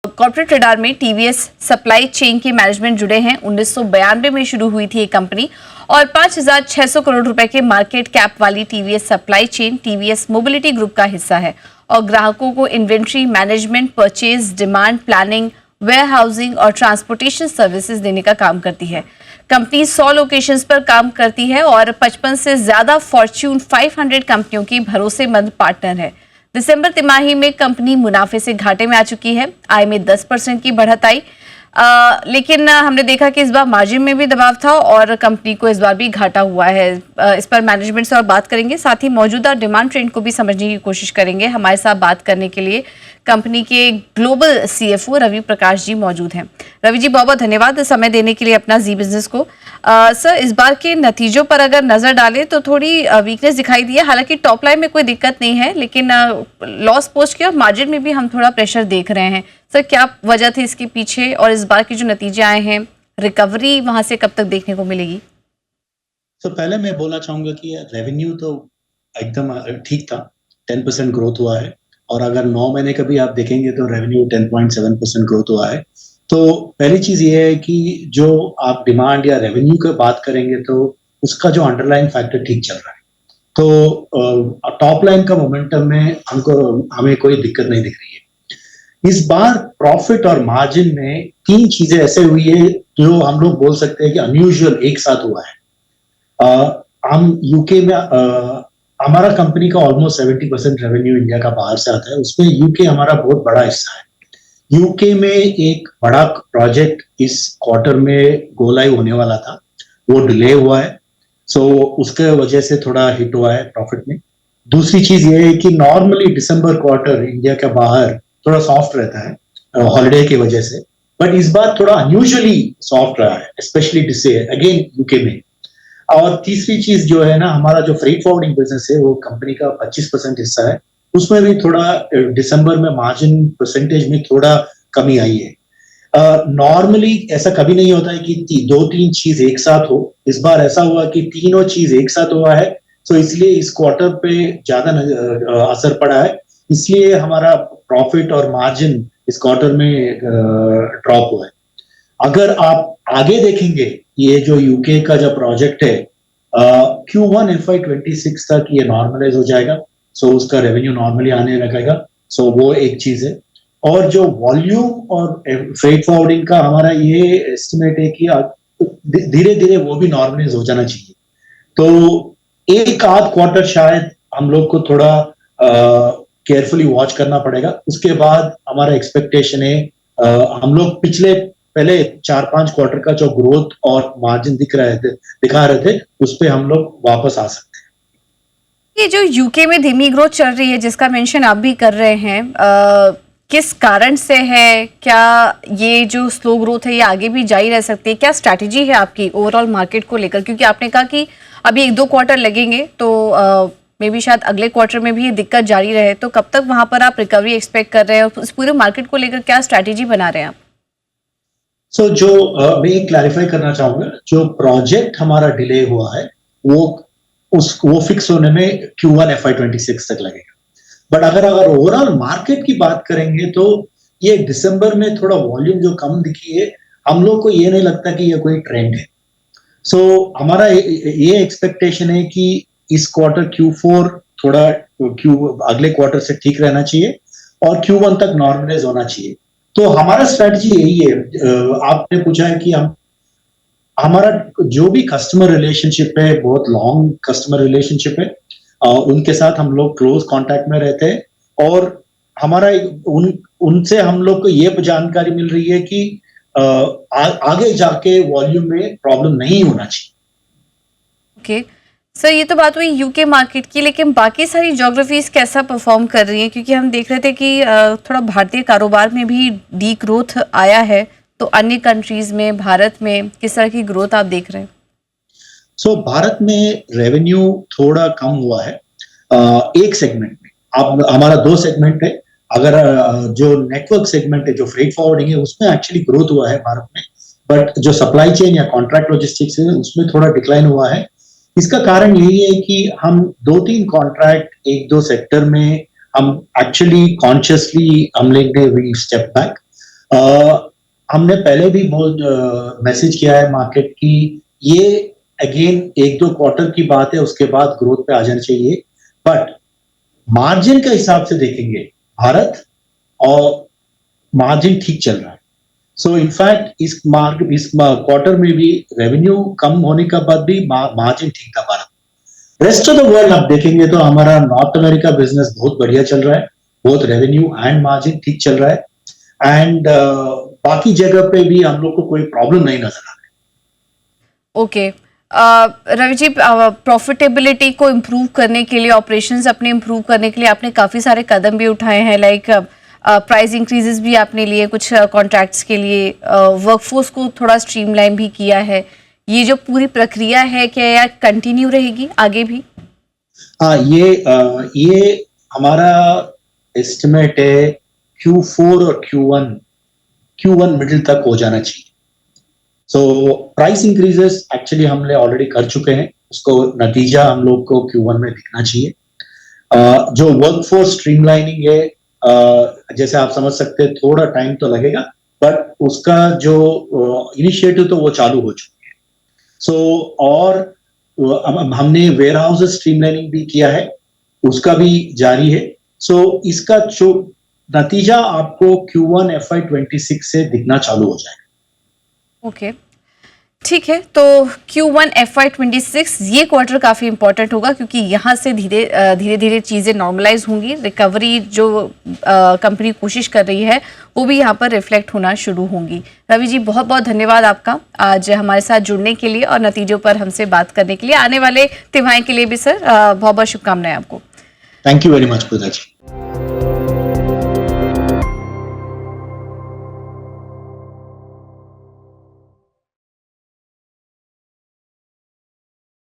Corporate radar में TVS supply chain के management जुड़े हैं। 1992 में शुरू हुई थी ये कंपनी और 5,600 करोड़ रुपए के मार्केट कैप वाली TVS supply chain TVS mobility group का हिस्सा है और ग्राहकों को inventory management, purchase, demand planning, warehousing और ट्रांसपोर्टेशन सर्विसेज देने का काम करती है। कंपनी 100 लोकेशंस पर काम करती है और 55 से ज्यादा फॉर्च्यून 500 कंपनियों की भरोसेमंद पार्टनर है। दिसंबर तिमाही में कंपनी मुनाफे से घाटे में आ चुकी है। आय में 10% की बढ़त आई, लेकिन हमने देखा कि इस बार मार्जिन में भी दबाव था और कंपनी को इस बार भी घाटा हुआ है। इस पर मैनेजमेंट से और बात करेंगे, साथ ही मौजूदा डिमांड ट्रेंड को भी समझने की कोशिश करेंगे। हमारे साथ बात करने के लिए कंपनी के ग्लोबल सीएफओ रवि प्रकाश जी मौजूद हैं। रवि जी, बहुत बहुत धन्यवाद समय देने के लिए अपना जी बिजनेस को। सर, इस बार के नतीजों पर अगर नजर डालें तो थोड़ी वीकनेस दिखाई दी है। हालांकि टॉप लाइन में कोई दिक्कत नहीं है, लेकिन लॉस पोस्ट के और मार्जिन में भी हम थोड़ा प्रेशर देख रहे हैं। सर, क्या वजह थी इसके पीछे और इस बार के जो नतीजे आए हैं, रिकवरी वहां से कब तक देखने को मिलेगी? तो पहले मैं बोलना चाहूंगा कि रेवेन्यू तो एकदम ठीक था, 10% ग्रोथ हुआ है और अगर 9 महीने का भी आप देखेंगे तो रेवेन्यू 10.7% ग्रोथ हुआ है। तो पहली चीज ये है कि जो आप डिमांड या रेवेन्यू की बात करेंगे तो उसका जो अंडरलाइन फैक्टर ठीक चल रहा है। तो टॉप लाइन का मोमेंटम में हमें कोई दिक्कत नहीं दिख रही है। इस बार प्रॉफिट और मार्जिन में 3 चीजें ऐसे हुई है जो हम लोग बोल सकते हैं कि अनयूजुअल एक साथ हुआ है। हम यूके में हमारा कंपनी का ऑलमोस्ट 70% रेवेन्यू इंडिया का बाहर से आता है, उसमें यूके हमारा बहुत बड़ा हिस्सा है। यूके में एक बड़ा प्रोजेक्ट इस क्वार्टर में गो लाइव होने वाला था, वो डिले हुआ है, सो उसके वजह से थोड़ा हिट हुआ है प्रॉफिट में। दूसरी चीज ये है कि नॉर्मली दिसंबर क्वार्टर इंडिया के बाहर थोड़ा सॉफ्ट रहता है हॉलिडे की वजह से, बट इस बार थोड़ा अनयूजुअली सॉफ्ट रहा है, स्पेशली अगेन यूके में। और तीसरी चीज जो है ना, हमारा जो फ्रेट फॉरवर्डिंग बिजनेस है वो कंपनी का 25% हिस्सा है, उसमें भी थोड़ा दिसंबर में मार्जिन परसेंटेज में थोड़ा कमी आई है। नॉर्मली ऐसा कभी नहीं होता है कि 2-3 चीज एक साथ हो। इस बार ऐसा हुआ कि तीनों चीज एक साथ हुआ है, तो इसलिए इस क्वार्टर पे ज्यादा असर पड़ा है, इसलिए हमारा प्रॉफिट और मार्जिन इस क्वार्टर में ड्रॉप हुआ है। अगर आप आगे देखेंगे, ये जो यूके का जो प्रोजेक्ट है Q1 FY26 तक ये नॉर्मलाइज हो जाएगा, सो उसका रेवेन्यू नॉर्मली आने लगेगा, सो वो एक चीज है। और जो वॉल्यूम और फ्रेट फॉरवर्डिंग का हमारा ये एस्टिमेट है कि धीरे धीरे वो भी नॉर्मलाइज हो जाना चाहिए। तो एक आध क्वार्टर शायद हम लोग को थोड़ा केयरफुली वॉच करना पड़ेगा। उसके बाद हमारा एक्सपेक्टेशन है हम लोग पहले 4-5 क्वार्टर का जो ग्रोथ और मार्जिन दिखा रहे थे उस पे हम लोग वापस आ सकते हैं। ये जो यूके में धीमी ग्रोथ चल रही है, जिसका मेंशन आप भी कर रहे हैं, किस कारण से है? क्या ये जो स्लो ग्रोथ है ये आगे भी जारी रह सकती है? क्या स्ट्रैटेजी है आपकी ओवरऑल मार्केट को लेकर? क्योंकि आपने कहा कि अभी 1-2 क्वार्टर लगेंगे, तो मे बी शायद अगले क्वार्टर में भी ये दिक्कत जारी रहे, तो कब तक वहां पर आप रिकवरी एक्सपेक्ट कर रहे हैं और इस पूरे मार्केट को लेकर क्या स्ट्रैटेजी बना रहे हैं आप? जो मैं क्लैरिफाई करना चाहूंगा, जो प्रोजेक्ट हमारा डिले हुआ है वो फिक्स होने में Q1 FY26 तक लगेगा। बट अगर ओवरऑल मार्केट की बात करेंगे तो ये दिसंबर में थोड़ा वॉल्यूम जो कम दिखी है, हम लोग को ये नहीं लगता कि ये कोई ट्रेंड है। हमारा ये एक्सपेक्टेशन है कि इस क्वार्टर Q4 थोड़ा अगले क्वार्टर से ठीक रहना चाहिए और Q1 तक नॉर्मलाइज होना चाहिए। तो हमारा स्ट्रेटजी यही है। आपने पूछा है कि हमारा जो भी कस्टमर रिलेशनशिप है बहुत लॉन्ग कस्टमर रिलेशनशिप है, उनके साथ हम लोग क्लोज कांटेक्ट में रहते हैं और हमारा उनसे हम लोग को ये जानकारी मिल रही है कि आगे जाके वॉल्यूम में प्रॉब्लम नहीं होना चाहिए। ओके सर, ये तो बात हुई यूके मार्केट की, लेकिन बाकी सारी ज्योग्राफीज कैसा परफॉर्म कर रही हैं? क्योंकि हम देख रहे थे कि थोड़ा भारतीय कारोबार में भी डी ग्रोथ आया है, तो अन्य कंट्रीज में, भारत में किस तरह की ग्रोथ आप देख रहे हैं? भारत में रेवेन्यू थोड़ा कम हुआ है एक सेगमेंट में। अब हमारा 2 सेगमेंट है। अगर जो नेटवर्क सेगमेंट है, जो फ्रेट फॉरवर्डिंग है, उसमें एक्चुअली ग्रोथ हुआ है भारत में, बट जो सप्लाई चेन या कॉन्ट्रैक्ट लॉजिस्टिक्स है उसमें थोड़ा डिक्लाइन हुआ है। इसका कारण यही है कि हम 2-3 कॉन्ट्रैक्ट 1-2 सेक्टर में हम एक्चुअली कॉन्शियसली हम लेंगे वी स्टेप बैक। हमने पहले भी बहुत मैसेज किया है मार्केट की, ये अगेन 1-2 क्वार्टर की बात है, उसके बाद ग्रोथ पे आ जाना चाहिए। बट मार्जिन के हिसाब से देखेंगे, भारत और मार्जिन ठीक चल रहा है। सो इनफैक्ट इस क्वार्टर में भी रेवेन्यू कम होने के बाद भी मार्जिन ठीक था Bharat. Rest of the world आप देखेंगे तो हमारा नॉर्थ अमेरिका बिजनेस बहुत बढ़िया चल रहा है, बहुत रेवेन्यू एंड मार्जिन ठीक चल रहा है एंड बाकी जगह पे भी हम लोग को कोई प्रॉब्लम नहीं नजर आ रहा ओके रवि जी, प्रॉफिटेबिलिटी को इम्प्रूव करने के लिए, ऑपरेशंस अपने इम्प्रूव करने के लिए आपने काफ़ी सारे कदम भी उठाए हैं, लाइक प्राइस इंक्रीजेस भी आपने लिए कुछ कॉन्ट्रैक्ट्स के लिए, वर्कफोर्स को थोड़ा स्ट्रीमलाइन भी किया है। ये जो पूरी प्रक्रिया है क्या यह कंटिन्यू रहेगी आगे भी? हाँ, ये हमारा एस्टिमेट है Q4 और Q1 मिडिल तक हो जाना चाहिए। सो प्राइस इंक्रीजेस एक्चुअली हमने ऑलरेडी कर चुके हैं, उसको नतीजा हम लोग को Q1 में दिखना चाहिए। जो वर्कफोर्स स्ट्रीमलाइनिंग है, जैसे आप समझ सकते हैं थोड़ा टाइम तो लगेगा, बट उसका जो इनिशिएटिव तो वो चालू हो चुकी है। सो और हमने वेयर हाउस स्ट्रीमलाइनिंग भी किया है, उसका भी जारी है। सो इसका जो नतीजा आपको Q1 FY26 से दिखना चालू हो जाएगा। ओके, ठीक है। तो Q1 FY26 ये क्वार्टर काफ़ी इंपॉर्टेंट होगा क्योंकि यहाँ से धीरे धीरे चीज़ें नॉर्मलाइज होंगी, रिकवरी जो कंपनी कोशिश कर रही है वो भी यहाँ पर रिफ्लेक्ट होना शुरू होंगी। रवि जी, बहुत बहुत धन्यवाद आपका आज हमारे साथ जुड़ने के लिए और नतीजों पर हमसे बात करने के लिए। आने वाले तिमाही के लिए भी सर बहुत बहुत शुभकामनाएं आपको। Thank you very much Pooja ji.